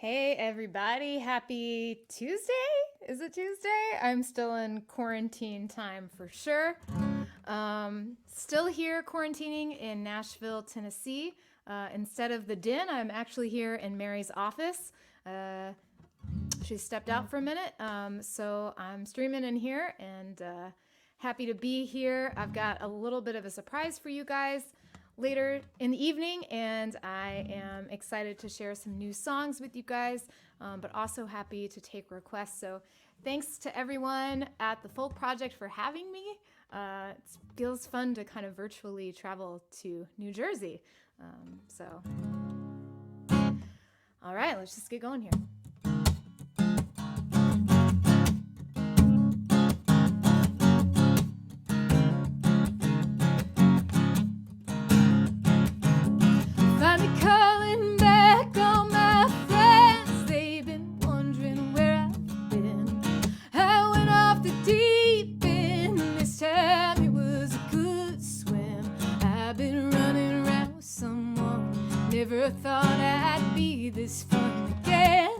Hey everybody, happy Tuesday? Is it Tuesday? I'm still in quarantine time for sure. Still here quarantining in Nashville, Tennessee. Instead of the den, I'm actually here in Mary's office. She stepped out for a minute, so I'm streaming in here and happy to be here. I've got a little bit of a surprise for you guys later in the evening, and I am excited to share some new songs with you guys, but also happy to take requests. So thanks to everyone at the Folk Project for having me. It feels fun to kind of virtually travel to New Jersey. So, all right, let's just get going here. Never thought I'd be this fun again.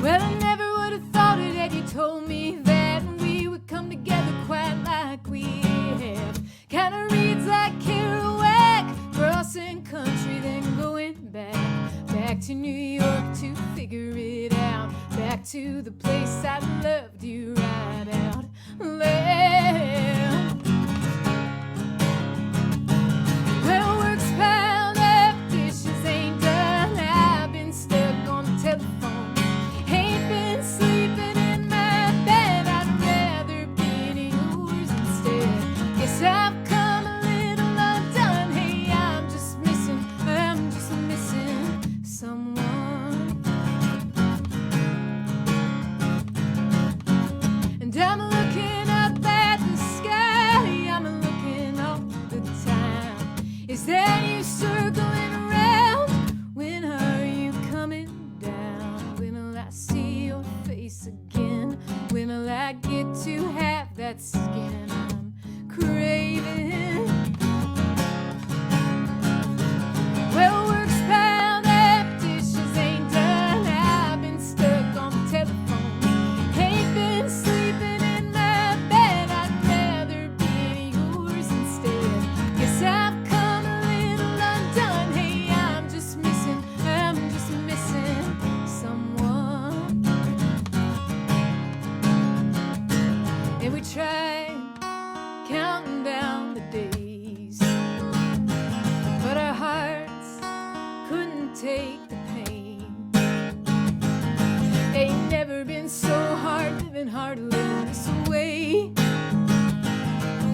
Well, I never would have thought it had you told me that we would come together quite like we have. Kinda reads like Kerouac, crossing country, then going back to New York to figure it out. Back to the place I loved you right out loud. Is that you circling around? When are you coming down? When will I see your face again? When will I get to have that skin I'm craving? Well, work's piled up, dishes ain't done. I've been stuck on the telephone. Ain't been sleeping in my bed. I'd rather be yours instead. Guess I've tried counting down the days, but our hearts couldn't take the pain. Ain't never been so hard living this way.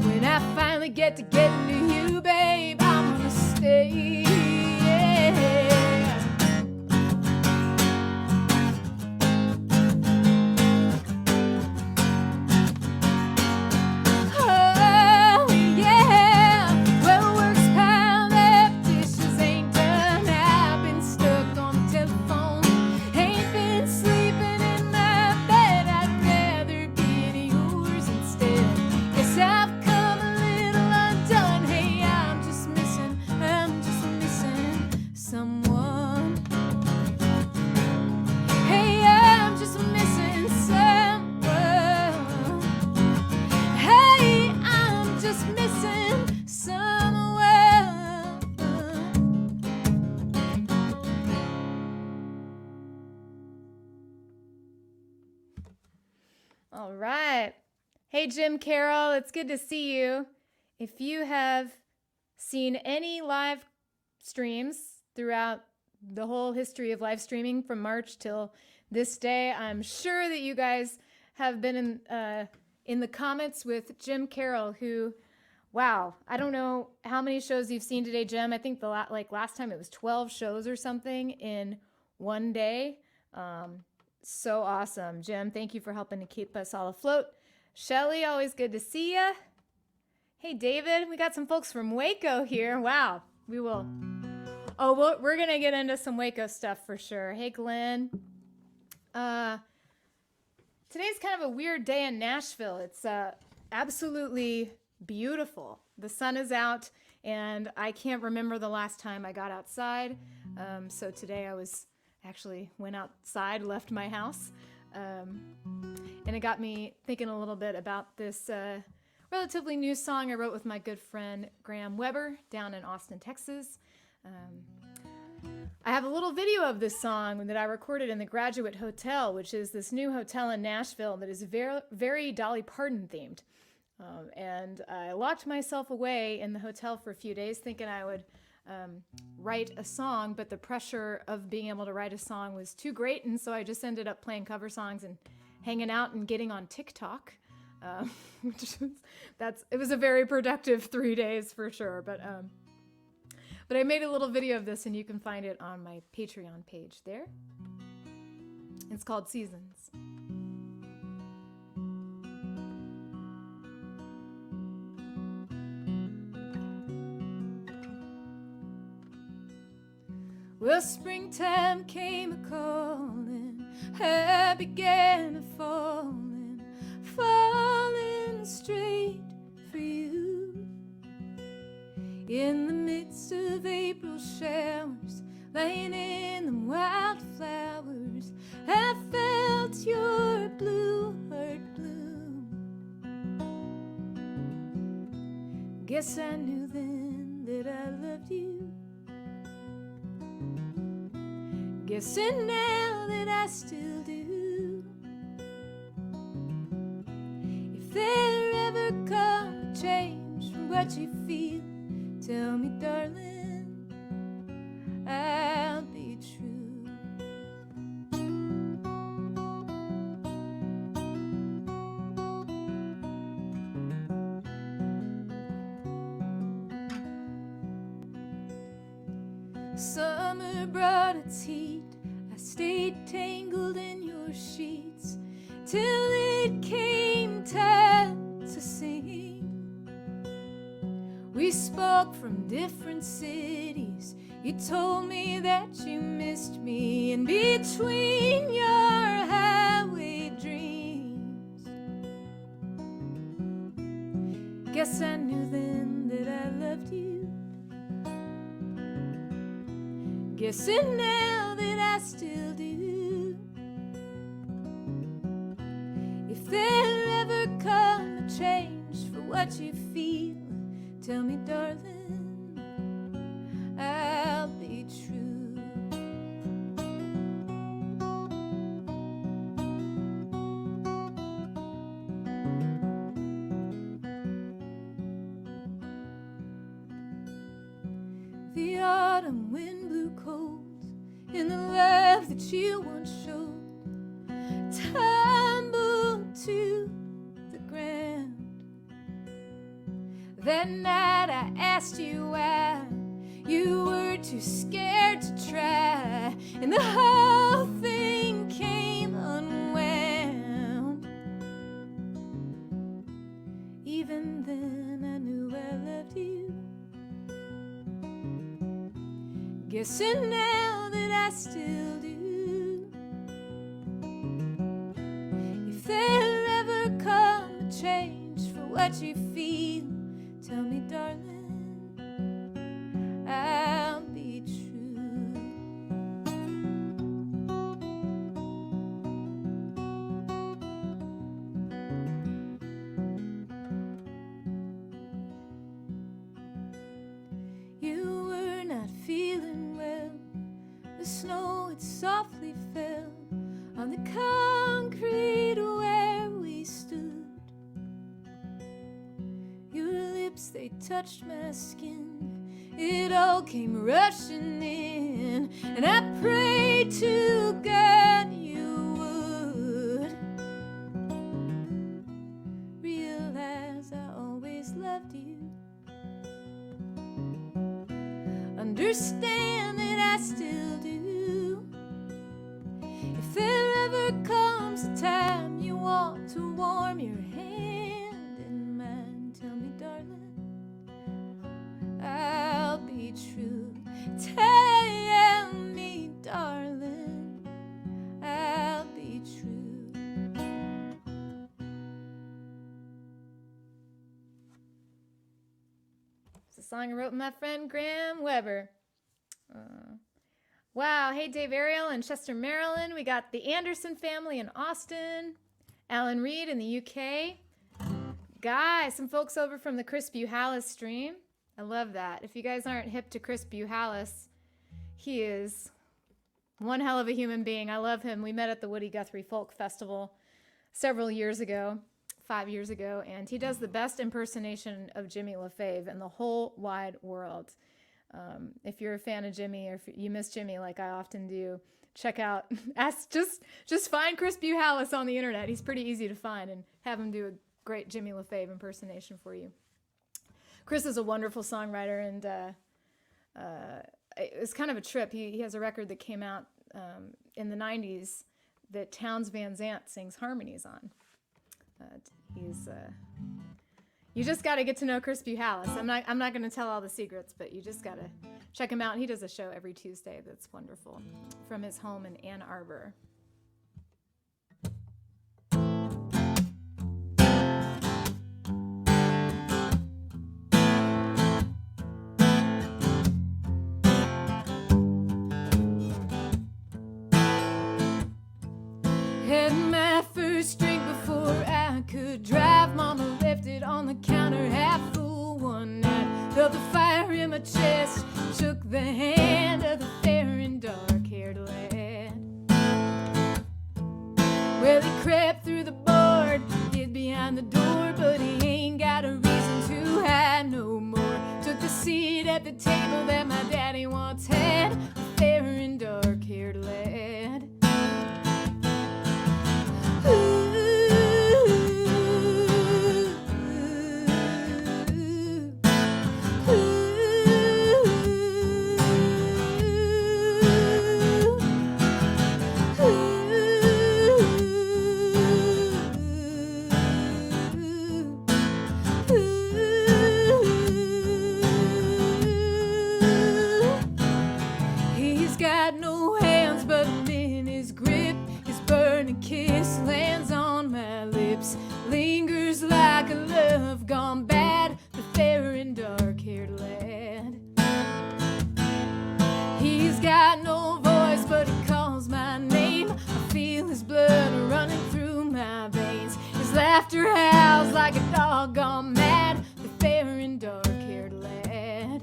When I finally get into you, babe, I'm gonna stay. All right. Hey, Jim Carroll, it's good to see you. If you have seen any live streams throughout the whole history of live streaming from March till this day, I'm sure that you guys have been in the comments with Jim Carroll, who, wow, I don't know how many shows you've seen today, Jim. I think last time it was 12 shows or something in one day. So awesome. Jim, thank you for helping to keep us all afloat. Shelly, always good to see you. Hey, David, we got some folks from Waco here. Wow, we will. Oh, we're going to get into some Waco stuff for sure. Hey, Glenn. Today's kind of a weird day in Nashville. It's absolutely beautiful. The sun is out, and I can't remember the last time I got outside. So today I went outside, left my house, and it got me thinking a little bit about this relatively new song I wrote with my good friend Graham Weber down in Austin, Texas. I have a little video of this song that I recorded in the Graduate Hotel, which is this new hotel in Nashville that is very, very Dolly Parton themed. And I locked myself away in the hotel for a few days thinking I would write a song, but the pressure of being able to write a song was too great, and so I just ended up playing cover songs and hanging out and getting on TikTok. It was a very productive 3 days for sure, but I made a little video of this, and you can find it on my Patreon page there. It's called Seasons. Well, springtime came a-calling, I began a-falling straight for you. In the midst of April showers, laying in them wildflowers, I felt your blue heart bloom. Guess I knew then that I loved you. Guessing now that I still do. If there ever come a change from what you feel, tell me, darling, I'll be true. Summer brought its heat. I stayed tangled in your sheets till it came time to sing. We spoke from different cities. You told me that you missed me in between your highway dreams. Guess I knew then that I loved you. Guessing now that I still do. If there ever come a change for what you feel, tell me, darling, I'll be true. The autumn wind blew cold in the love that you once showed, tumbled to the ground. That night I asked you why you were too scared to try, and the whole thing came unwound. Even then I knew I loved you. Guessing now that I still do. If there ever come a change for what you feel, tell me, darling, I'll be true. You were not feeling well. The snow, it softly fell on the concrete where we stood. Your lips, they touched my skin. It all came rushing in, and I prayed to God you would realize I always loved you. Understand that I still do. If there ever comes a time you want to warm your hand in mine, tell me, darling, I'll be true. Tell me, darling, I'll be true. song I wrote with my friend Graham Weber. Wow. Hey, Dave Ariel in Chester, Maryland. We got the Anderson family in Austin. Alan Reed in the UK. Guys, some folks over from the Chris Buhalis stream. I love that. If you guys aren't hip to Chris Buhalis, he is one hell of a human being. I love him. We met at the Woody Guthrie Folk Festival several years ago, 5 years ago, and he does the best impersonation of Jimmy LaFave in the whole wide world. If you're a fan of Jimmy, or if you miss Jimmy like I often do, check out, just find Chris Buhalis on the internet. He's pretty easy to find, and have him do a great Jimmy LaFave impersonation for you. Chris is a wonderful songwriter, and it's kind of a trip. He has a record that came out in the 90s that Townes Van Zandt sings harmonies on. You just got to get to know Chris Buhalis. I'm not going to tell all the secrets, but you just got to check him out. He does a show every Tuesday that's wonderful from his home in Ann Arbor. Had my first drink before I could drive. Mama left it on the counter half full one night. Felt the fire in my chest, shook the hand of the fair and dark-haired lad. Well, he crept through the board, hid behind the door, but he ain't got a reason to hide no more. Took the seat at the table that my daddy once had, the fair and dark-haired lad. He's got no hands, but I'm in his grip. His burning kiss lands on my lips, lingers like a love gone bad, the fair and dark-haired lad. He's got no voice, but he calls my name. I feel his blood running through my veins. His laughter howls like a dog gone mad, the fair and dark-haired lad.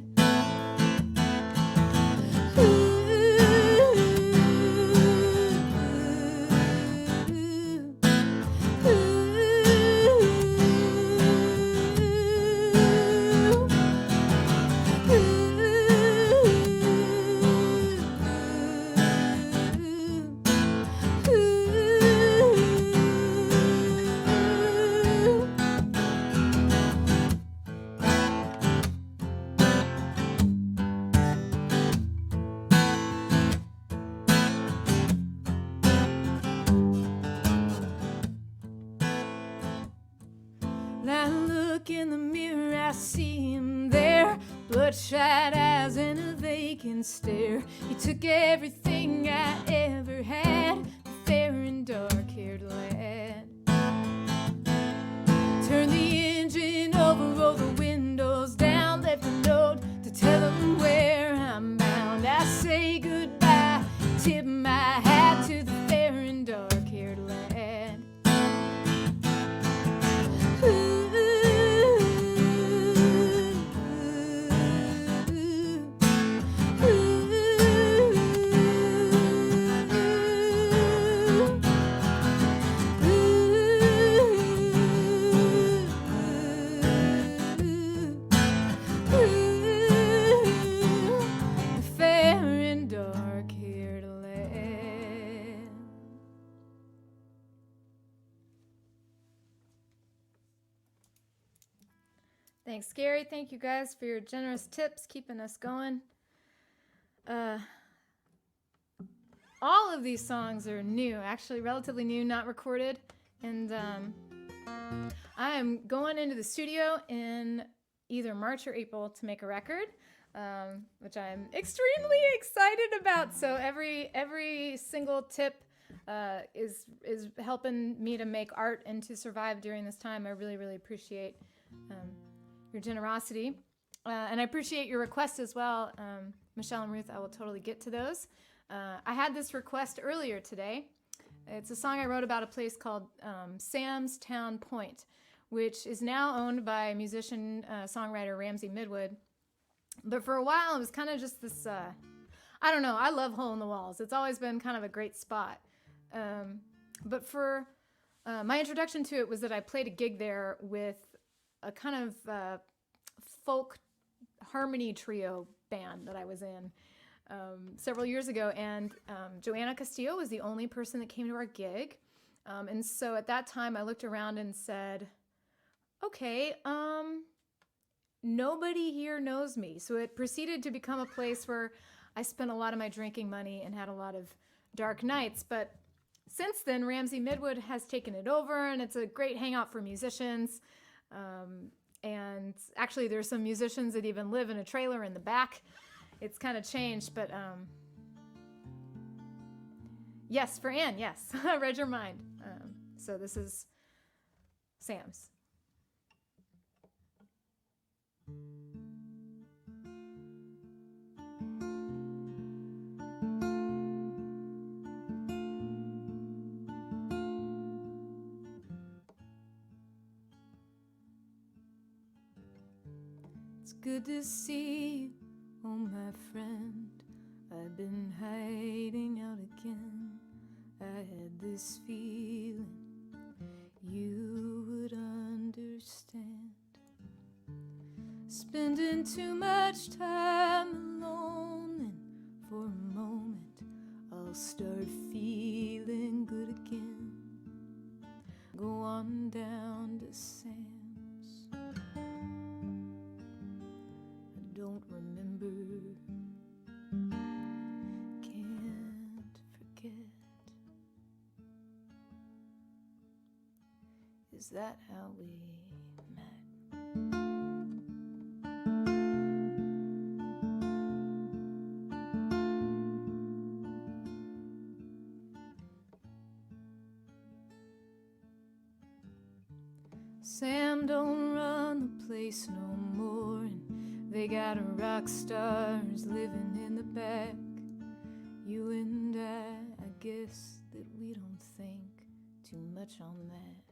I look in the mirror, I see him there, bloodshot eyes and a vacant stare. He took everything I ever had, the fair and dark-haired lad. Turned the engine over, rolled the windows down, left a note to tell him where I'm bound. I say goodbye, tip my hat to the fair and dark-haired lad. Thanks, Gary. Thank you guys for your generous tips, keeping us going. All of these songs are new, actually relatively new, not recorded. And I am going into the studio in either March or April to make a record, which I'm extremely excited about. So every single tip is helping me to make art and to survive during this time. I really, really appreciate your generosity. And I appreciate your request as well, Michelle and Ruth. I will totally get to those. I had this request earlier today. It's a song I wrote about a place called Sam's Town Point, which is now owned by musician, songwriter Ramsey Midwood. But for a while, it was kind of just this, I don't know, I love Hole in the Walls. It's always been kind of a great spot. But for my introduction to it was that I played a gig there with a kind of folk harmony trio band that I was in several years ago. And Joanna Castillo was the only person that came to our gig. And so at that time, I looked around and said, okay, nobody here knows me. So it proceeded to become a place where I spent a lot of my drinking money and had a lot of dark nights. But since then, Ramsey Midwood has taken it over, and it's a great hangout for musicians. And actually, there's some musicians that even live in a trailer in the back. It's kind of changed, but yes, for Anne, yes. I read your mind. So this is Sam's. It's good to see you, oh my friend. I've been hiding out again. I had this feeling you would understand. Spending too much time alone, and for a moment I'll start feeling good again. Go on down to Sam's. I don't remember, can't forget. Is that how we met? Sam don't run the place no more, and they got rock stars living in the back. You and I guess that we don't think too much on that.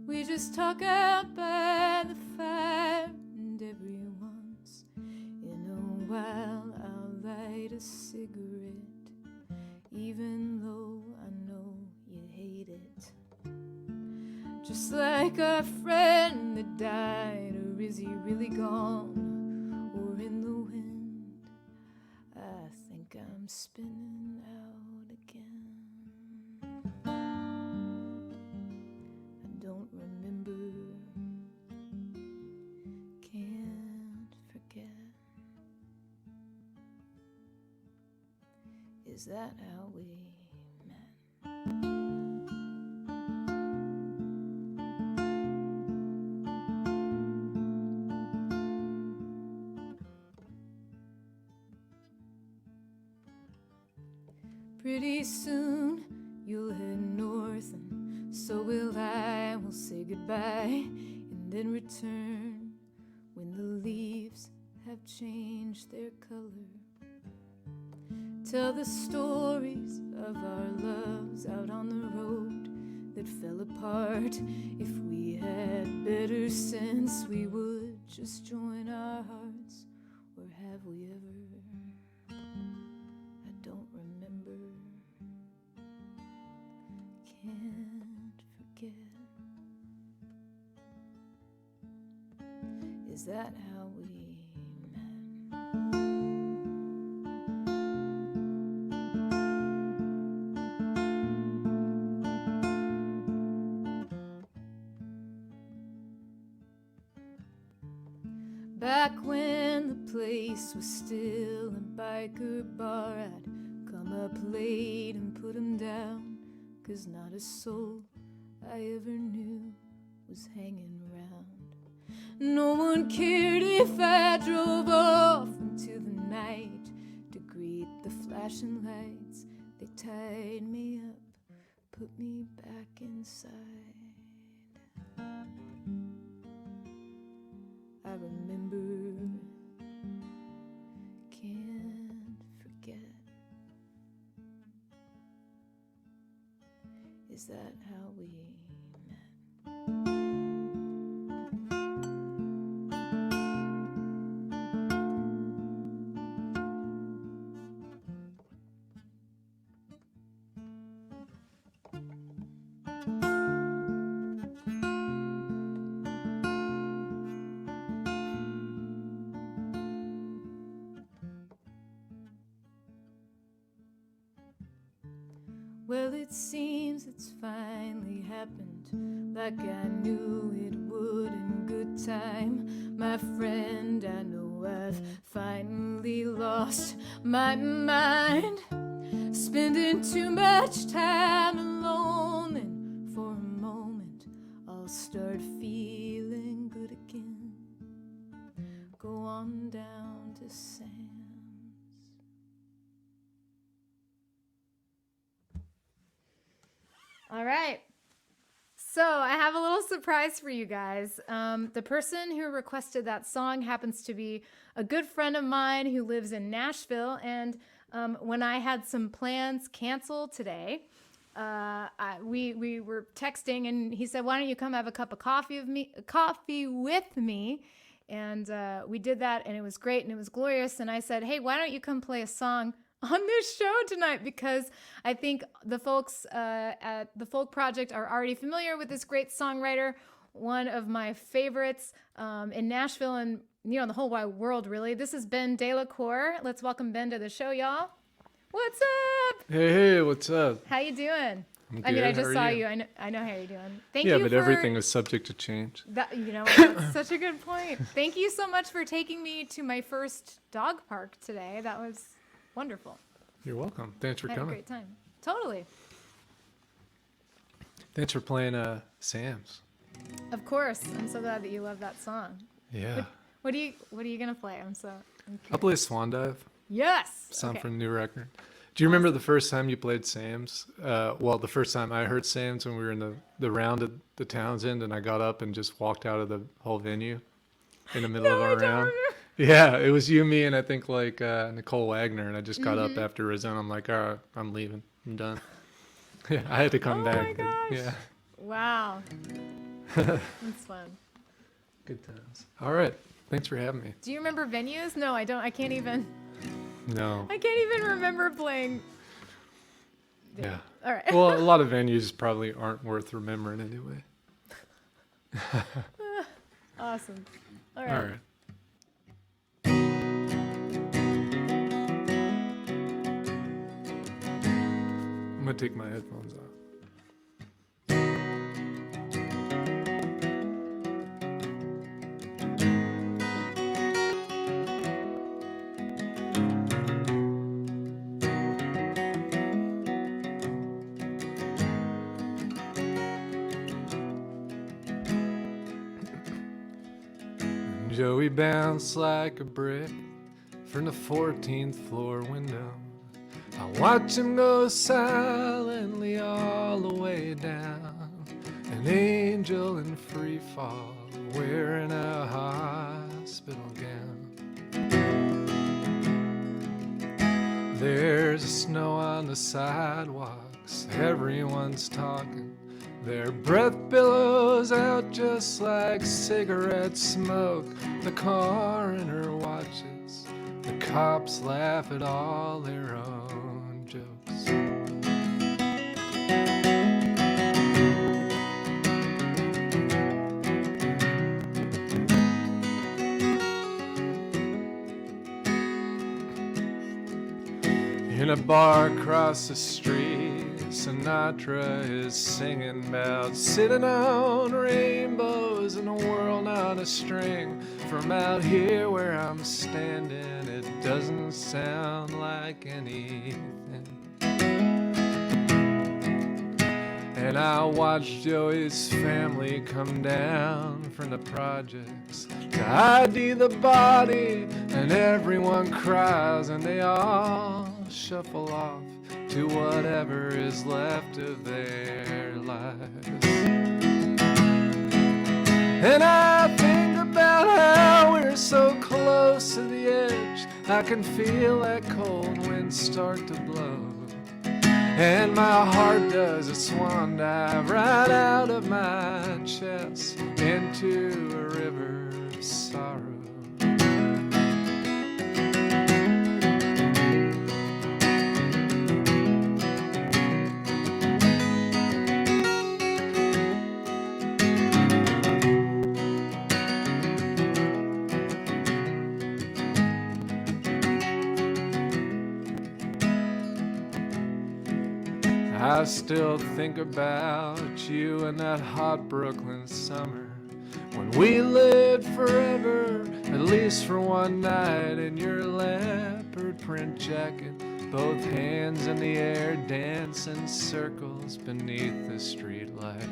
We just talk out by the fire, and every once in a while I'll light a cigarette, even though I know you hate it. Just like our friend that died, or is he really gone, or in the wind? I think I'm spinning out again. I don't remember, can't forget. Is that how we met? Pretty soon you'll head north, and so will I. We'll say goodbye and then return when the leaves have changed their color. Tell the stories of our loves out on the road that fell apart. If we had better sense, we would just join our hearts. Or have we ever? Can't forget. Is that how we met? Back when the place was still a biker bar, I'd come up late and put 'em down. 'Cause not a soul I ever knew was hanging around. No one cared if I drove off into the night to greet the flashing lights. They tied me up, put me back inside. I remember Is that how we met? Well, it seems it's finally happened, like I knew it would in good time. My friend, I know I've finally lost my mind, spending too much time alone, and for a moment I'll start feeling good again. Go on down to Sam's. All right. So I have a little surprise for you guys. The person who requested that song happens to be a good friend of mine who lives in Nashville. And when I had some plans canceled today, we were texting, and he said, "Why don't you come have a cup of coffee with me?" And we did that, and it was great, and it was glorious. And I said, "Hey, why don't you come play a song on this show tonight?" Because I think the folks at the Folk Project are already familiar with this great songwriter, one of my favorites in Nashville and the whole wide world, really. This is Ben Delacour. Let's welcome Ben to the show, y'all. What's up? Hey, what's up? How you doing? I'm good. I mean, I just How are saw you? you. I know how you're doing. Thank you. Yeah, but for everything is subject to change. that. That's such a good point. Thank you so much for taking me to my first dog park today. That was wonderful. You're welcome. Thanks for I had a coming. great time. Totally. Thanks for playing Sam's. Of course. I'm so glad that you love that song. Yeah. What are you gonna play? I'm I'll play Swan Dive. Yes. Song Okay. from the new record. Do you remember the first time you played Sam's? Well, the first time I heard Sam's when we were in the round at the Townsend, and I got up and just walked out of the whole venue in the middle of I our don't round. remember. Yeah, it was you, me, and I think like Nicole Wagner, and I just got up after Arizona. I'm like, all right, I'm leaving. I'm done. Yeah, I had to come Oh back. my but gosh. yeah, Wow. That's fun. good times. All right, thanks for having me. Do you remember venues? No, I don't. I can't even No. remember playing. Yeah. All right. Well, a lot of venues probably aren't worth remembering anyway. Awesome. All All right. right. I'm gonna take my headphones off. Joey bounced like a brick from the 14th floor window. I watch him go silently all the way down. An angel in free fall, wearing a hospital gown. There's snow on the sidewalks, everyone's talking. Their breath billows out just like cigarette smoke. The coroner watches, the cops laugh at all their own jokes. In a bar across the street, Sinatra is singing about sitting on rainbows in a world on a string. From out here where I'm standing, it doesn't sound like anything. And I watch Joey's family come down from the projects to ID the body, and everyone cries and they all shuffle off to whatever is left of their lives. And I think about how we're so close to the edge. I can feel that cold wind start to blow. And my heart does a swan dive right out of my chest into a river of sorrow. I still think about you in that hot Brooklyn summer when we lived forever, at least for one night, in your leopard print jacket, both hands in the air, dancing circles beneath the streetlight.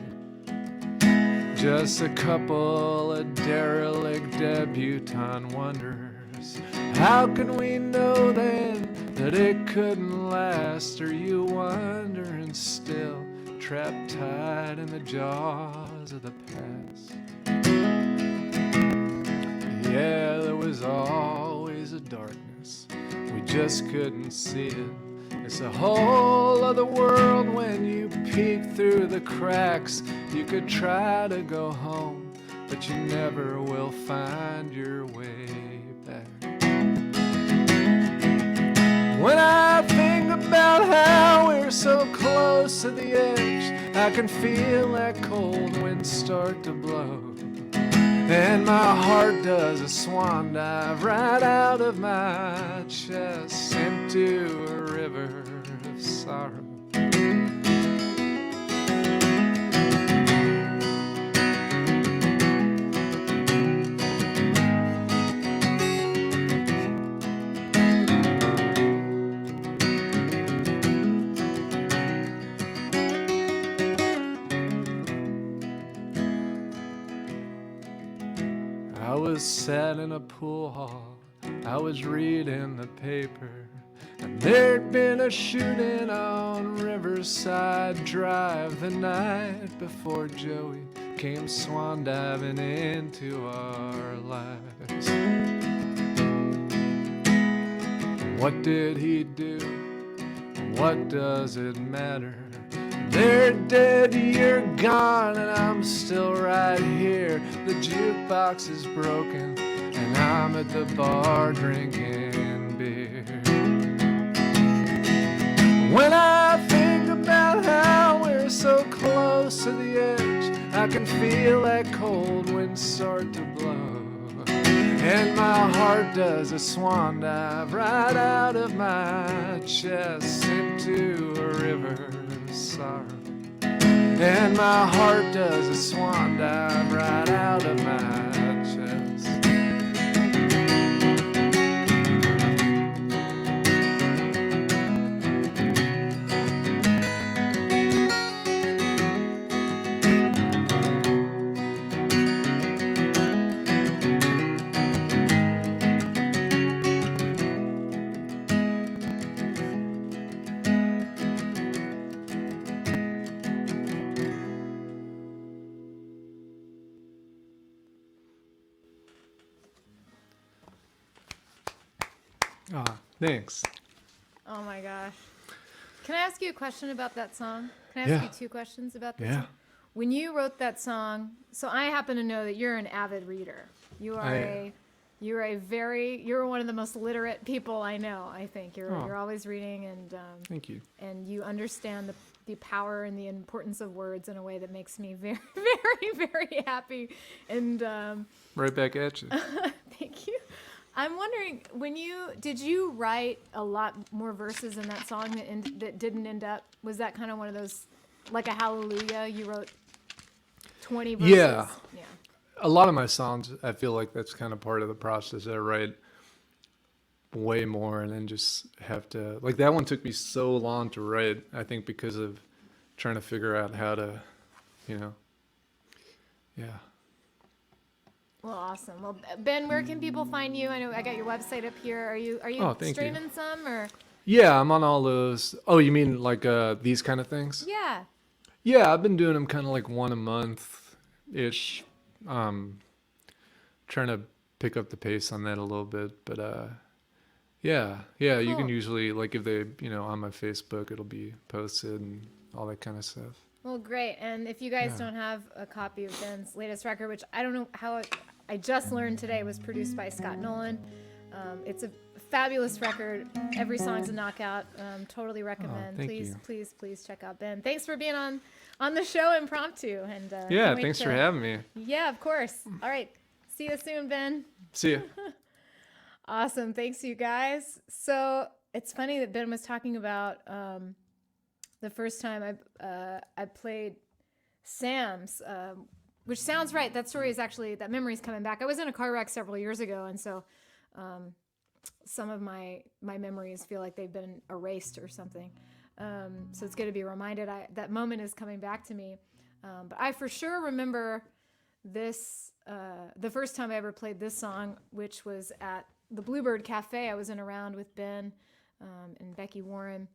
Just a couple of derelict debutante wonders. How can we know then that it couldn't last? Are you wondering still, trapped tight in the jaws of the past? Yeah, there was always a darkness, we just couldn't see it. It's a whole other world when you peek through the cracks. You could try to go home, but you never will find your way back. When I think about how we're so close to the edge, I can feel that cold wind start to blow. And my heart does a swan dive right out of my chest into a river of sorrow. I was sat in a pool hall, I was reading the paper, and there'd been a shooting on Riverside Drive the night before Joey came swan diving into our lives. What did he do? What does it matter? They're dead, you're gone, and I'm still right here. The jukebox is broken, and I'm at the bar drinking beer. When I think about how we're so close to the edge, I can feel that cold wind start to blow. And my heart does a swan dive right out of my chest into a river of sorrow. And my heart does a swan dive right out of my chest. Ah, thanks. Oh my gosh. Can I ask you a question about that song? Can I ask Yeah. you two questions about that Yeah. song? When you wrote that song, so I happen to know that you're an avid reader. You are you're one of the most literate people I know, I think. You're always reading, and Thank you. and you understand the power and the importance of words in a way that makes me very, very, very happy. And Right back at you. thank you. I'm wondering, did you write a lot more verses in that song that didn't end up? Was that kind of one of those, like a Hallelujah? You wrote 20 verses. Yeah. Yeah. A lot of my songs, I feel like that's kind of part of the process. I write way more and then just have to, like, that one took me so long to write, I think because of trying to figure out how to, yeah. Well, awesome. Well, Ben, where can people find you? I know I got your website up here. Are you Thank you. streaming some or? Yeah, I'm on all those. Oh, you mean like these kind of things? Yeah. Yeah, I've been doing them kind of like one a month-ish. Trying to pick up the pace on that a little bit, but Yeah, you can Cool. usually, like, if they, on my Facebook, it'll be posted and all that kind of stuff. Well, great. And if you guys Yeah. don't have a copy of Ben's latest record, which I don't know how I just learned today was produced by Scott Nolan. It's a fabulous record. Every song's a knockout. Totally recommend. thank Please, you. please, please check out Ben. Thanks for being on the show impromptu. And Yeah, can't wait thanks for having me. Yeah, of course. All right. See you soon, Ben. See ya. Awesome. Thanks, you guys. So it's funny that Ben was talking about the first time I played Sam's, which sounds right. That story is actually, that memory is coming back. I was in a car wreck several years ago, and so some of my memories feel like they've been erased or something. So it's good to be reminded. That moment is coming back to me. But I for sure remember this, the first time I ever played this song, which was at the Bluebird Cafe. I was in a round with Ben and Becky Warren.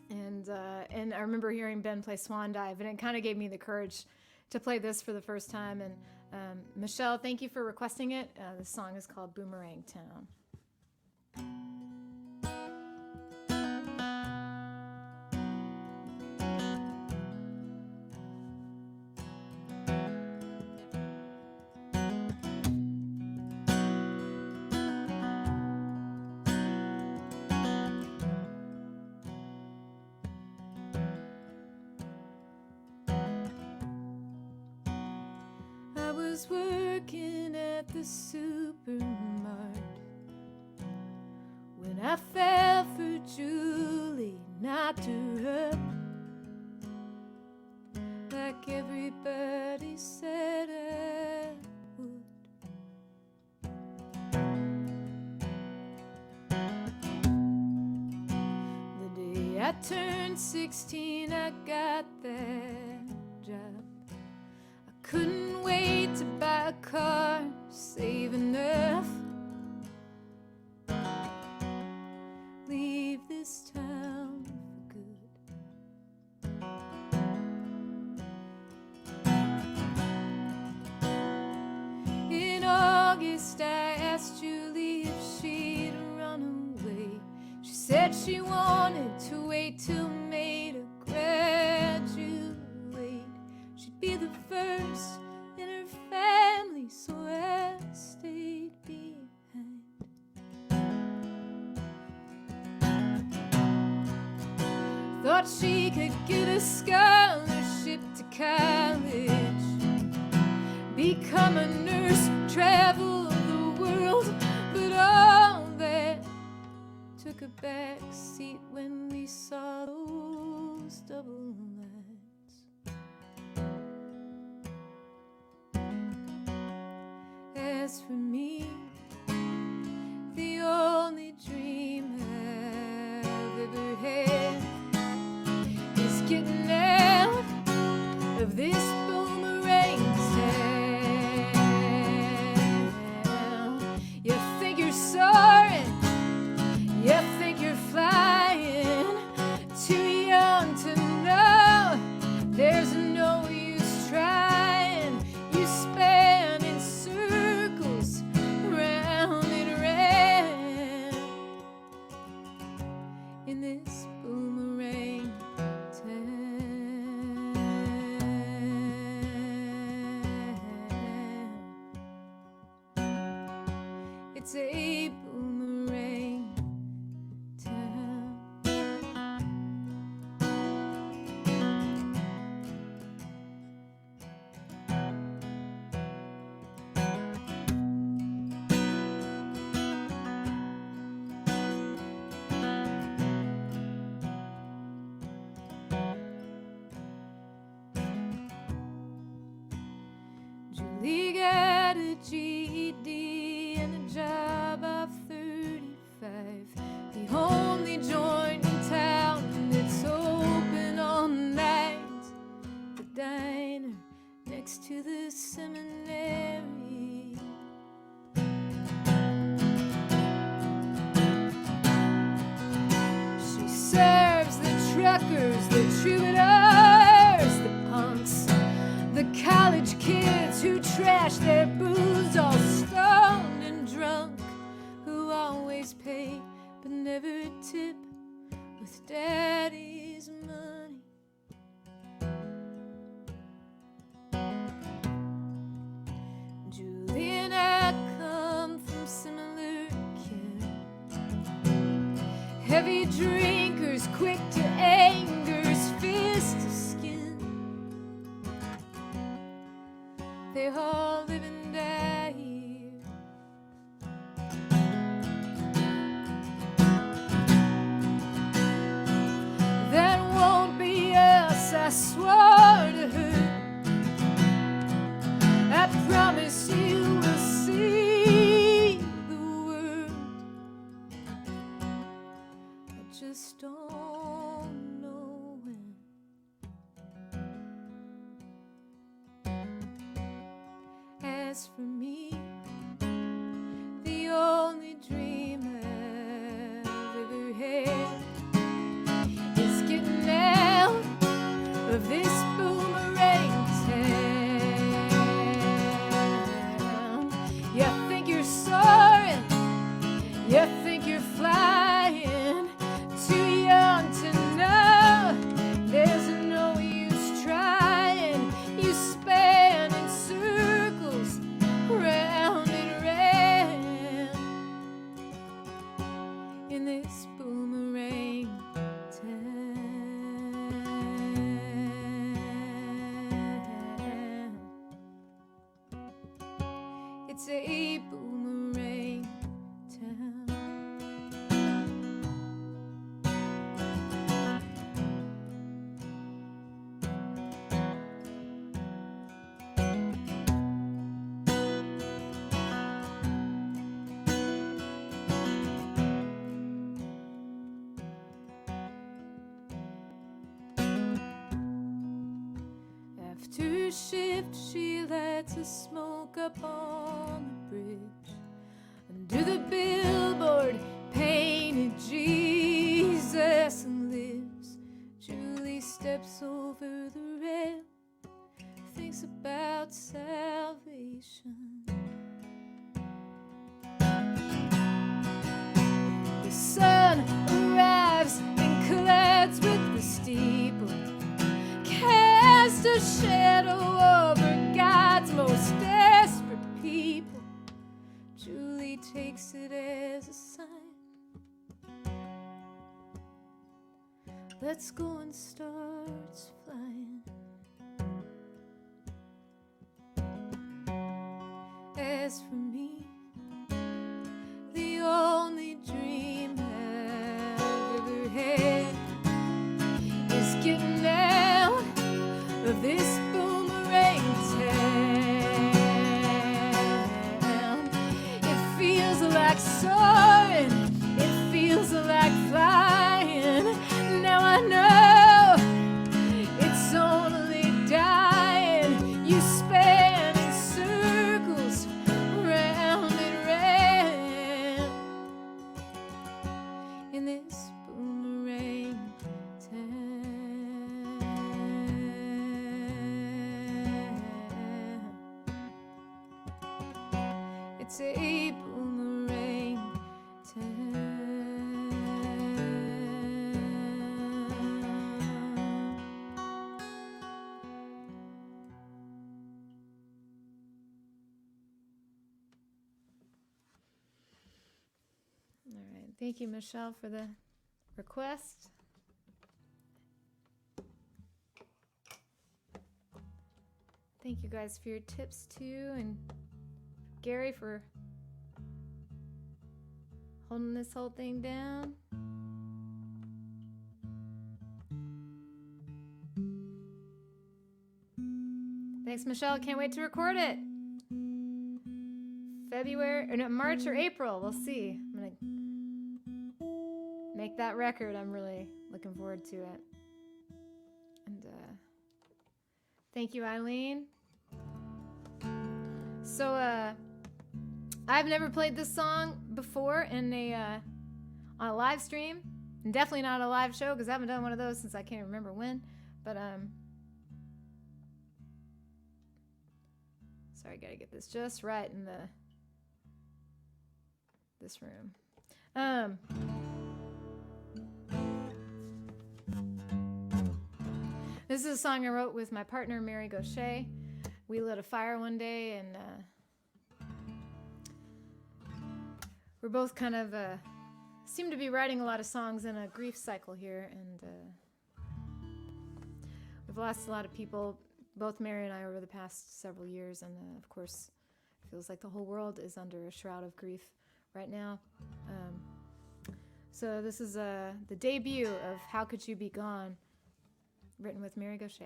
And I remember hearing Ben play Swan Dive, and it kind of gave me the courage to play this for the first time. And Michelle, thank you for requesting it. The song is called Boomerang Town. I was working at the supermarket when I fell for Julie, knocked her up like everybody said I would. The day I turned 16, I got that job. Couldn't wait to buy a car, save enough, leave this town for good. In August, I asked Julie if she'd run away. She said she wanted to wait till May to graduate. She'd be the first in her family, so I stayed behind. Thought she could get a scholarship to college, become a nurse, travel the world, but all that took a back seat when we saw those double lights. As for me, the only dream I've ever had is getting out of this boomerang town. You think you're soaring, you think you're flying, too young to know there's no use trying. You span in circles, round and round, in this boomerang town. It's a boomerang town. Julie got a GED and a job of 35. The only joint in town that's open all night. The diner next to the seminary. She serves the truckers, the troubadours, the punks, the college kids who trash their booze, all stoned and drunk, who always pay but never a tip with daddy's money. Julie and I come from similar kin, heavy drinkers, quick to anger's fist to skin. They all live and die here. That won't be us, I swore to her. I promise you will see the world. I just don't know when. As for me, the only dream I've ever had is getting out of this boomerang town. You think you're soaring, you think you're flying, too young to know there's no use trying. You span in circles, round and round, in this boomerang town. It's a boomerang town. After shift, she lights a smoke up on the bridge. Under the billboard, painted Jesus lives. Julie steps over the rail, thinks about salvation. The sun arrives and collides with the steeple, cast a shadow over God's most desperate people. Julie takes it as a sign. Let's go and starts flying. As for me, the only dream I've ever had is getting out of this boomerang town. It feels like soaring, it feels like flying. Now I know it's only dying. You span in circles, round and round, in this boomerang town. It's a boomerang town. All right. Thank you, Michelle, for the request. Thank you guys for your tips too, and Gary for holding this whole thing down. Thanks, Michelle. Can't wait to record it. March or April. We'll see. I'm gonna make that record. I'm really looking forward to it. And thank you, Eileen. So I've never played this song before in on a live stream, and definitely not a live show because I haven't done one of those since I can't remember when. But sorry, I gotta get this just right in this room. This is a song I wrote with my partner, Mary Gaucher. We lit a fire one day, and we're both kind of seem to be writing a lot of songs in a grief cycle here, and we've lost a lot of people, both Mary and I, over the past several years, and of course, it feels like the whole world is under a shroud of grief right now. So this is the debut of How Could You Be Gone, written with Mary Gaucher.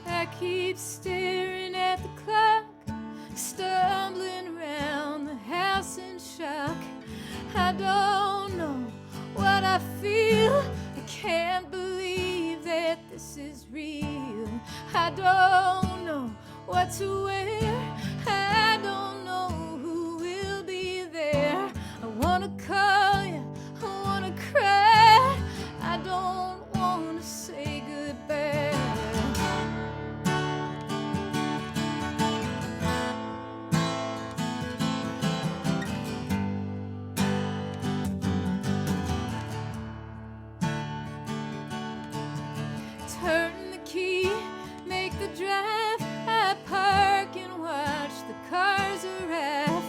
I keep staring at the clock, stumbling around the house in shock. I don't know what I feel. I can't believe that this is real. I don't know what to wear. I don't know who will be there. I wanna call you, I wanna cry. I don't wanna say goodbye. Turn the key, make the drive. I park and watch the cars arrive.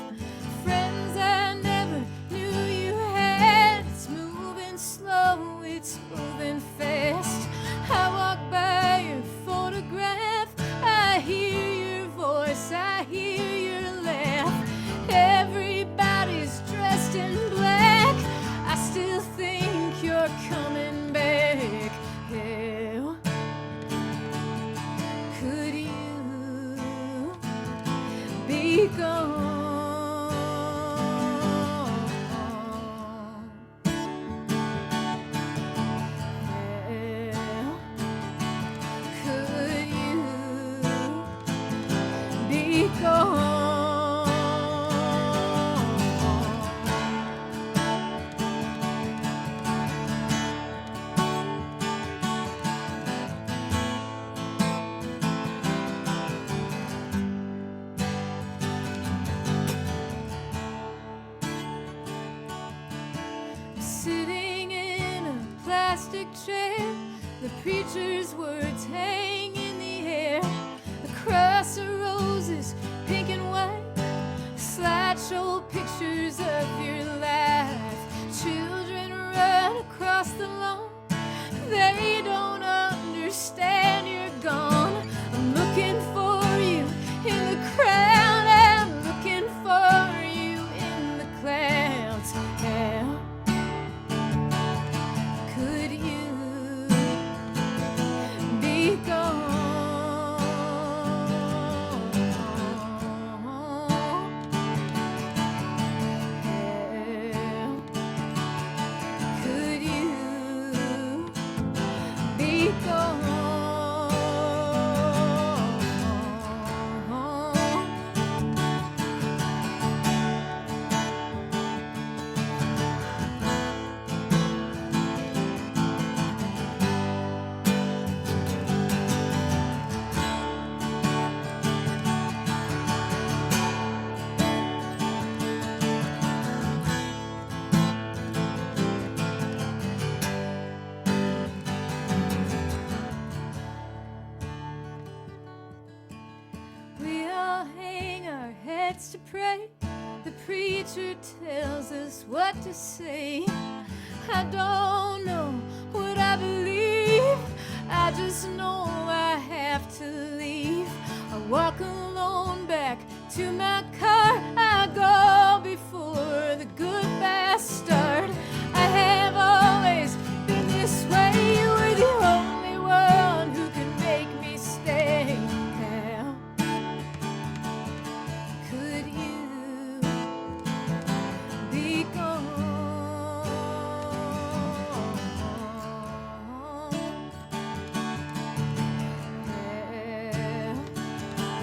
Friends I never knew you had. It's moving slow, it's moving fast. I walk by your photograph. I hear your voice, I hear your laugh. Everybody's dressed in black. I still think you're coming back. Hell, could you be gone? Hell, could you be gone? Sitting in a plastic chair, the preacher's words hang in the air. The cross of roses, pink and white, slideshow pictures of your life. Children run across the lawn, they don't understand you're gone. I'm looking for you in the crowd, I'm looking for you in the clouds. How could you be gone? How could you be gone? We all hang our heads to pray. The preacher tells us what to say. I don't know what I believe. I just know I have to leave. I walk alone back to my car. I go before the goodbyes start. I have always been this way. You were the only one who could make me stay. How could you be gone? How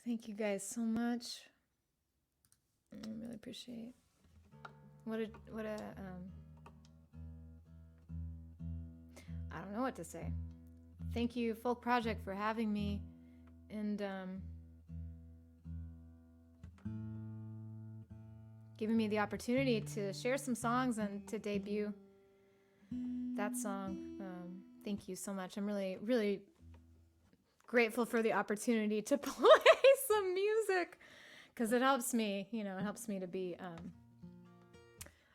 Thank you guys so much. I really appreciate. What a I don't know what to say. Thank you, Folk Project, for having me, and giving me the opportunity to share some songs and to debut that song. Thank you so much. I'm really, really grateful for the opportunity to play some music, because it helps me, it helps me to be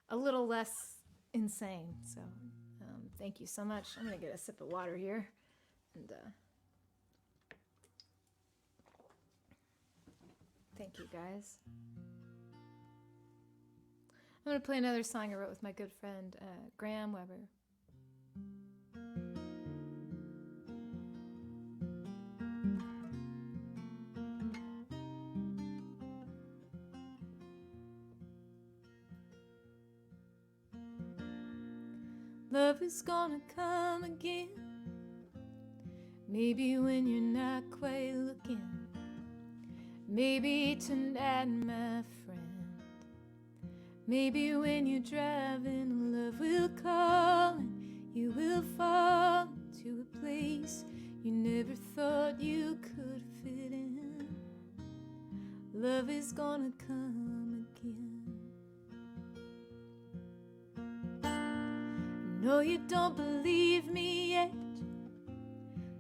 a little less insane. So thank you so much. I'm going to get a sip of water here. And thank you, guys. I'm going to play another song I wrote with my good friend, Graham Weber. Love is gonna come again, maybe when you're not quite looking, maybe tonight, my friend, maybe when you're driving, love will call and you will fall to a place you never thought you could fit in. Love is gonna come again. No, you don't believe me yet,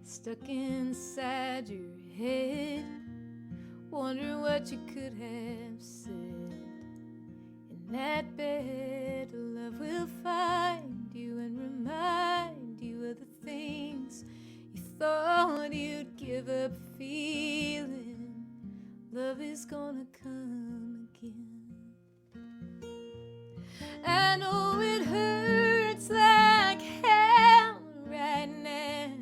stuck inside your head, wonder what you could have said in that bed. Love will find you and remind you of the things you thought you'd give up feeling. Love is gonna come again. I know it hurts like hell right now,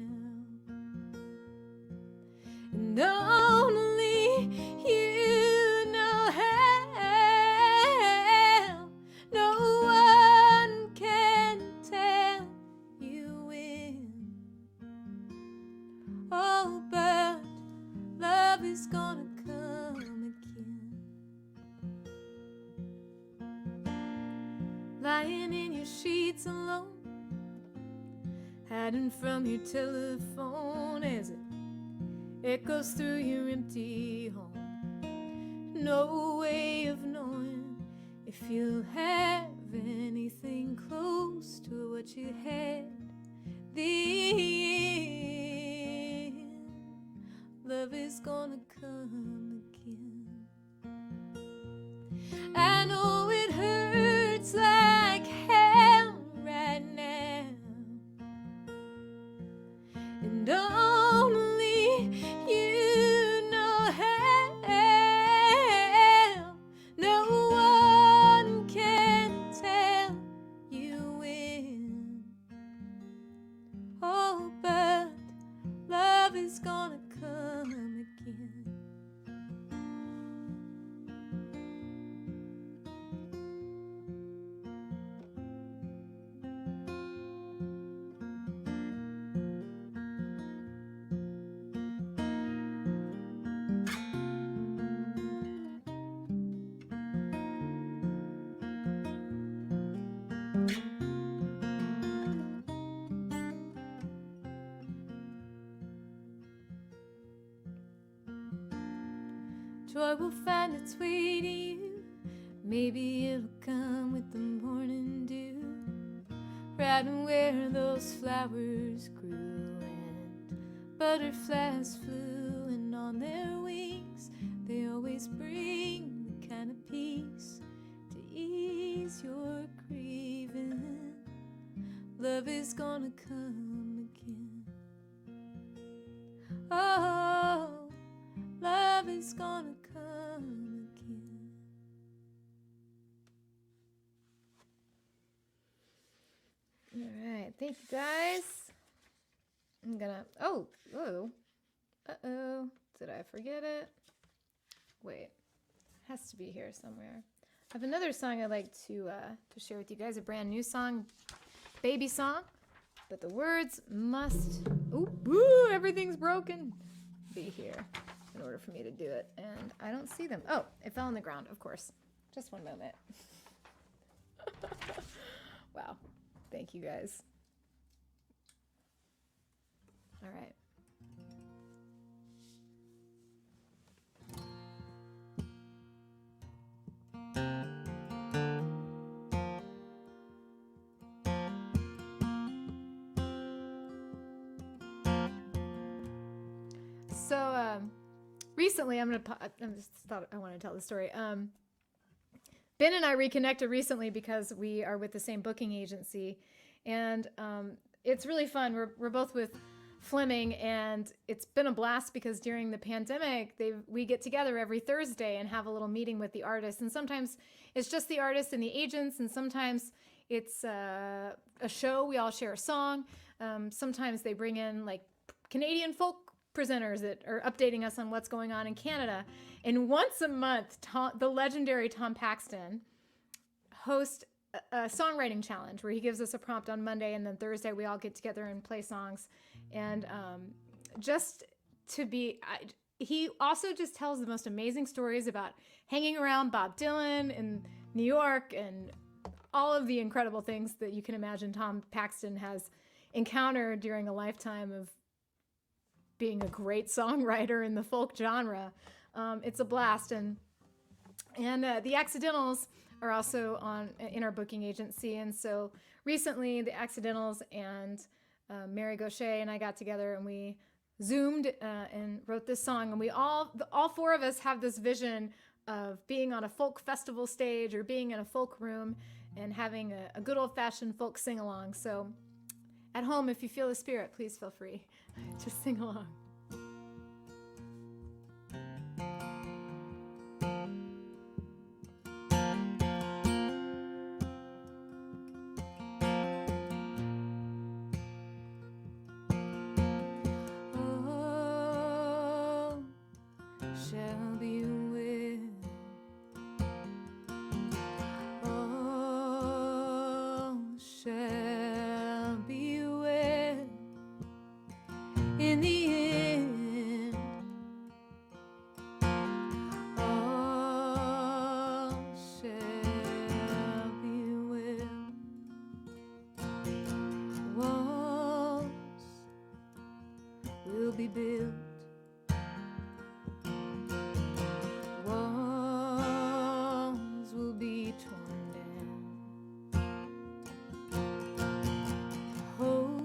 and only you know how. No one can tell you when. Oh, but love is gonna come again. Lying in your sheets alone, hiding from your telephone as it echoes through your empty home. No way of knowing if you'll have anything close to what you had then. Love is gonna come again. I know it hurts like hell right now, and only you know how. No one can tell you when. Oh, but love is gonna come again. Joy will find its way to you. Maybe it'll come with the morning dew, right where those flowers grew, and butterflies flew, and on their wings they always bring the kind of peace to ease your grieving. Love is gonna come again. Oh, love is gonna come again. All right, thank you guys. I'm gonna, uh-oh, did I forget it? Wait, it has to be here somewhere. I have another song I'd like to share with you guys, a brand new song, baby song, but the words must, everything's broken, be here. in order for me to do it. And I don't see them. Oh, it fell on the ground, of course. Just one moment. Wow. Thank you, guys. All right. So recently, I just thought I want to tell the story. Ben and I reconnected recently because we are with the same booking agency, and it's really fun. We're both with Fleming, and it's been a blast because during the pandemic, we get together every Thursday and have a little meeting with the artists, and sometimes it's just the artists and the agents, and sometimes it's a show. We all share a song. Sometimes they bring in like Canadian folk presenters that are updating us on what's going on in Canada. And once a month, the legendary Tom Paxton hosts a songwriting challenge where he gives us a prompt on Monday, and then Thursday we all get together and play songs. And he also just tells the most amazing stories about hanging around Bob Dylan in New York and all of the incredible things that you can imagine Tom Paxton has encountered during a lifetime of being a great songwriter in the folk genre. It's a blast. And the Accidentals are also in our booking agency. And so recently the Accidentals and Mary Gaucher and I got together and we Zoomed and wrote this song. And we all four of us have this vision of being on a folk festival stage or being in a folk room and having a good old-fashioned folk sing-along. So at home, if you feel the spirit, please feel free to sing along. Oh, shall be with. Oh, shall be with. In the end, all shall be well. Walls will be built. Walls will be torn down. Hope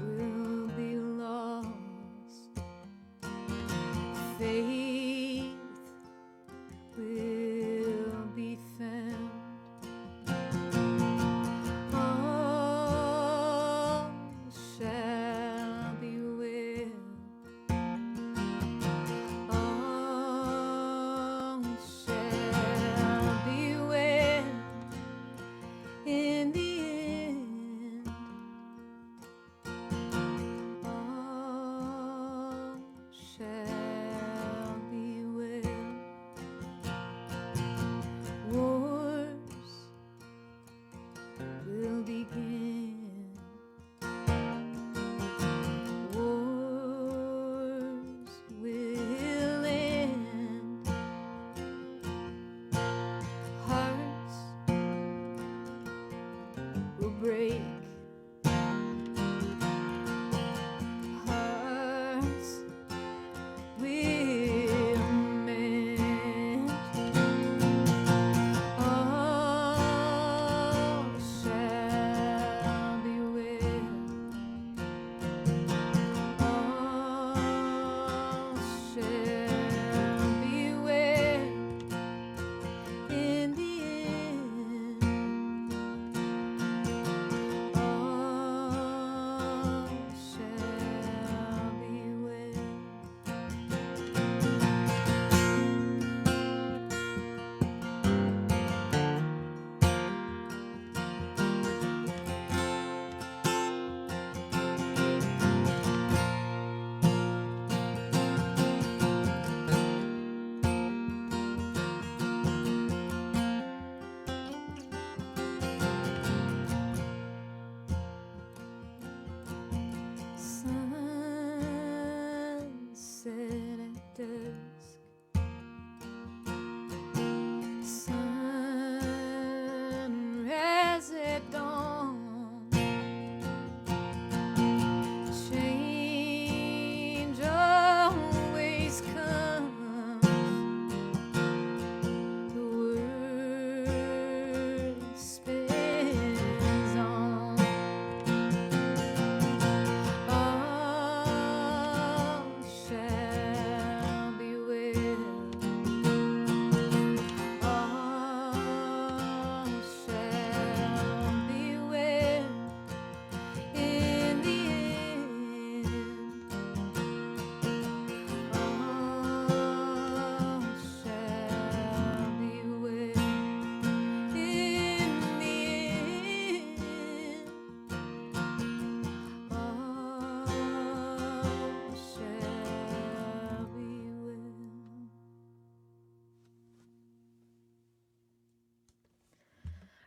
will be lost. Faith will be found. All shall be well. All shall be well. In the end, all shall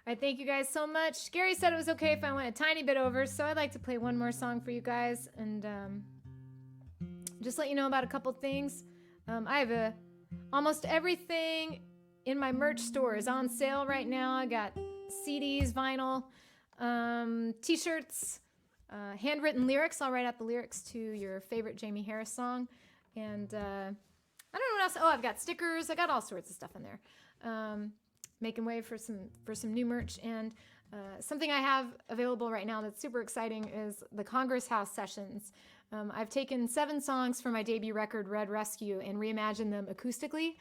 right, thank you guys so much. Gary said it was okay if I went a tiny bit over, so I'd like to play one more song for you guys and just let you know about a couple things. I have almost everything in my merch store is on sale right now. I got CDs, vinyl, t-shirts, handwritten lyrics. I'll write out the lyrics to your favorite Jaimee Harris song. And I don't know what else. Oh, I've got stickers. I got all sorts of stuff in there. Making way for some new merch. And something I have available right now that's super exciting is the Congress House sessions. I've taken 7 songs from my debut record, Red Rescue, and reimagined them acoustically.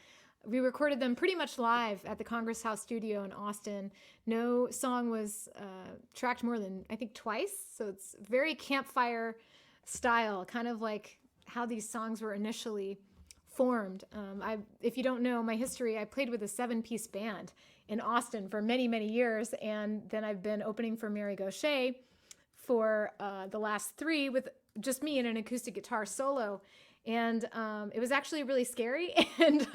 We recorded them pretty much live at the Congress House studio in Austin. No song was tracked more than, I think, twice. So it's very campfire style, kind of like how these songs were initially formed. If you don't know my history, I played with a 7-piece band in Austin for many, many years. And then I've been opening for Mary Gaucher for the last 3 with just me and an acoustic guitar solo. And it was actually really scary. And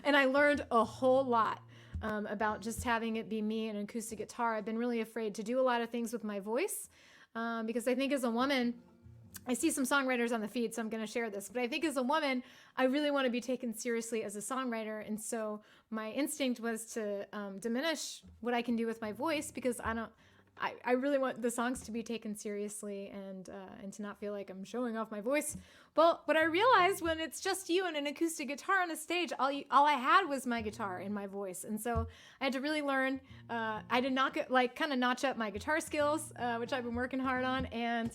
I learned a whole lot about just having it be me and an acoustic guitar. I've been really afraid to do a lot of things with my voice because I think as a woman, I see some songwriters on the feed, so I'm going to share this. But I think as a woman, I really want to be taken seriously as a songwriter. And so my instinct was to diminish what I can do with my voice because I really want the songs to be taken seriously and to not feel like I'm showing off my voice. Well, what I realized when it's just you and an acoustic guitar on a stage, all I had was my guitar and my voice. And so I had to really learn. I did not kind of notch up my guitar skills, which I've been working hard on. And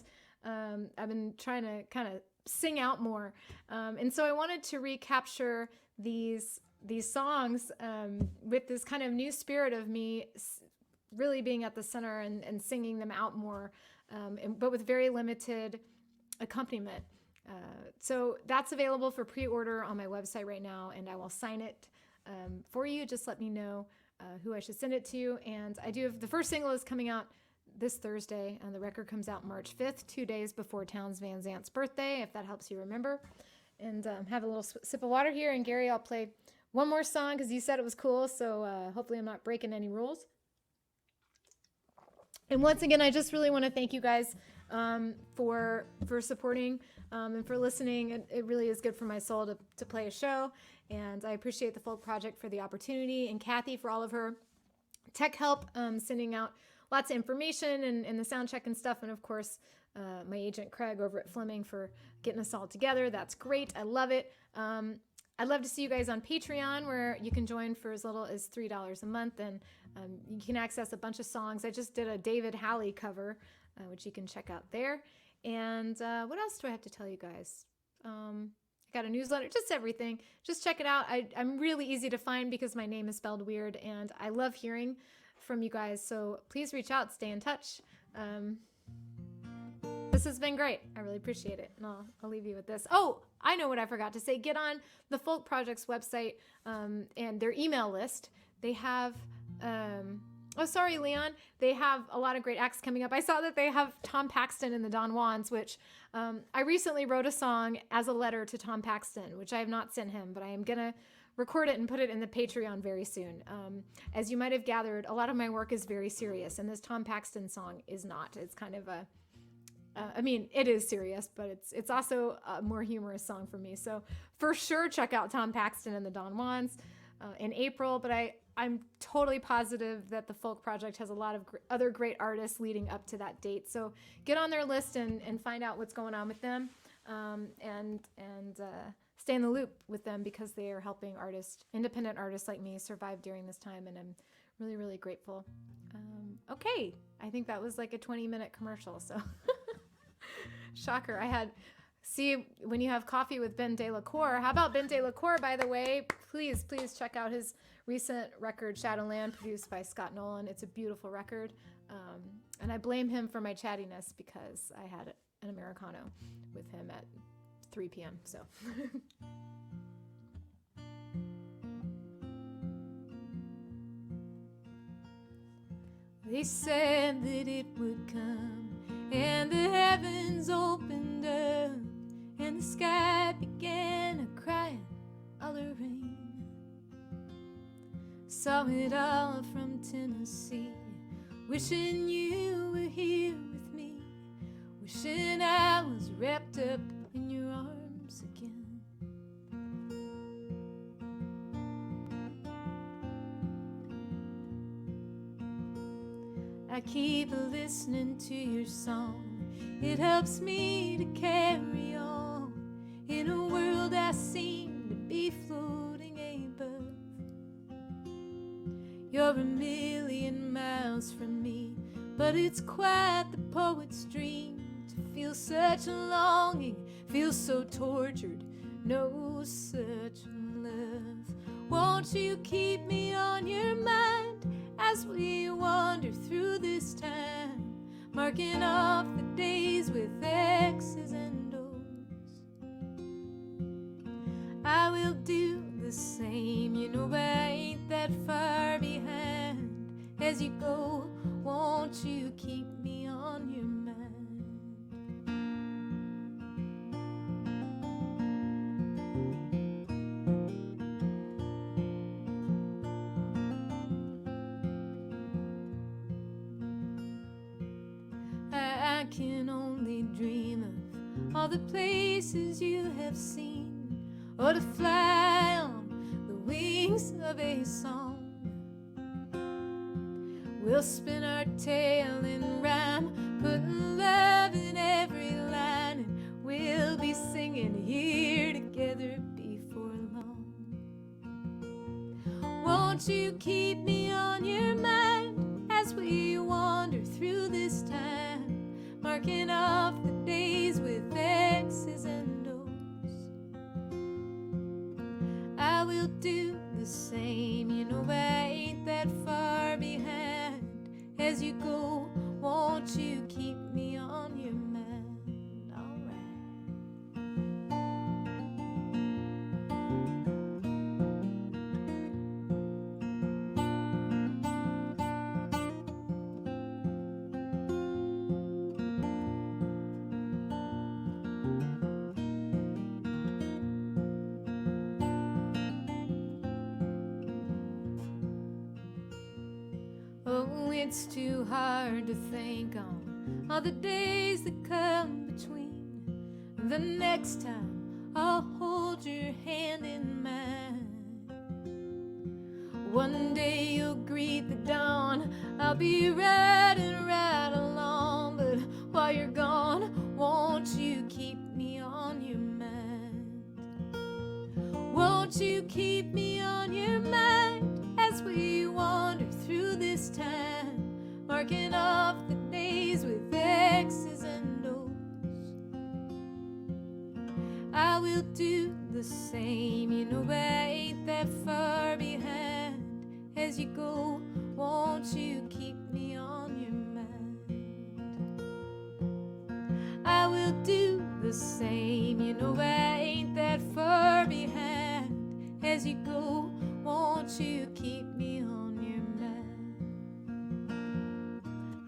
I've been trying to kind of sing out more. And so I wanted to recapture these songs with this kind of new spirit of me really being at the center and singing them out more, but with very limited accompaniment. So that's available for pre-order on my website right now, and I will sign it for you. Just let me know who I should send it to. And I do have the first single is coming out this Thursday, and the record comes out March 5th, 2 days before Townes Van Zant's birthday, if that helps you remember. And have a little sip of water here. And Gary, I'll play one more song because you said it was cool, so hopefully I'm not breaking any rules. And once again, I just really want to thank you guys for supporting and for listening. It really is good for my soul to play a show. And I appreciate the Folk Project for the opportunity and Kathy for all of her tech help, sending out lots of information and the sound check and stuff. And of course, my agent Craig over at Fleming for getting us all together. That's great. I love it. I'd love to see you guys on Patreon, where you can join for as little as $3 a month, and you can access a bunch of songs. I just did a David Halley cover, which you can check out there. And what else do I have to tell you guys? I got a newsletter, just everything. Just check it out. I'm really easy to find because my name is spelled weird, and I love hearing from you guys. So please reach out, stay in touch. This has been great. I really appreciate it. And I'll leave you with this. Oh, I know what I forgot to say. Get on the Folk Project's website and their email list. They have, oh, sorry, Leon. They have a lot of great acts coming up. I saw that they have Tom Paxton and the Don Juans, which I recently wrote a song as a letter to Tom Paxton, which I have not sent him, but I am going to record it and put it in the Patreon very soon. As you might have gathered, a lot of my work is very serious, and this Tom Paxton song is not. It's kind of a I mean, it is serious, but it's also a more humorous song for me. So for sure, check out Tom Paxton and the Don Juans in April. But I'm totally positive that the Folk Project has a lot of other great artists leading up to that date. So get on their list and find out what's going on with them, and stay in the loop with them, because they are helping independent artists like me survive during this time. And I'm really, really grateful. Okay, I think that was like a 20-minute commercial. So. Shocker. See, when you have coffee with Ben De La Cour, how about Ben De La Cour, by the way? Please check out his recent record, Shadowland, produced by Scott Nolan. It's a beautiful record. And I blame him for my chattiness because I had an Americano with him at 3 p.m. So. They said that it would come, and the heavens opened up, and the sky began a crying all the rain. Saw it all from Tennessee, wishing you were here with me, wishing I was wrapped up in your arms again. I keep listening to your song. It helps me to carry on in a world I seem to be floating above. You're a million miles from me, but it's quite the poet's dream to feel such a longing, feel so tortured, know such love. Won't you keep me on your mind as we wander through this time, marking off the days with X's and O's? I will do the same, you know I ain't that far behind. As you go, won't you keep me on your mind? I can only dream of all the places you have seen, or to fly on the wings of a song. We'll spin our tale in rhyme, putting love in every line, and we'll be singing here together before long. Won't you keep me on your mind as we wander through this time, marking off the days with X's and O's? I will do the same, you know I ain't that far behind. As you go, won't you keep me on your mind? All oh, it's too hard to think on all the days that come between. The next time I'll hold your hand in mine. One day you'll greet the dawn, I'll be riding right along. But while you're gone, won't you keep me on your mind? Won't you keep me on your mind as we wander through this time, marking off the days with X's and O's? I will do the same, you know I ain't that far behind. As you go, won't you keep me on your mind? I will do the same, you know I ain't that far behind. As you go, won't you keep me on your mind?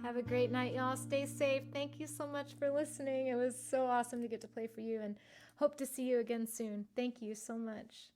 Have a great night, y'all. Stay safe. Thank you so much for listening. It was so awesome to get to play for you, and hope to see you again soon. Thank you so much.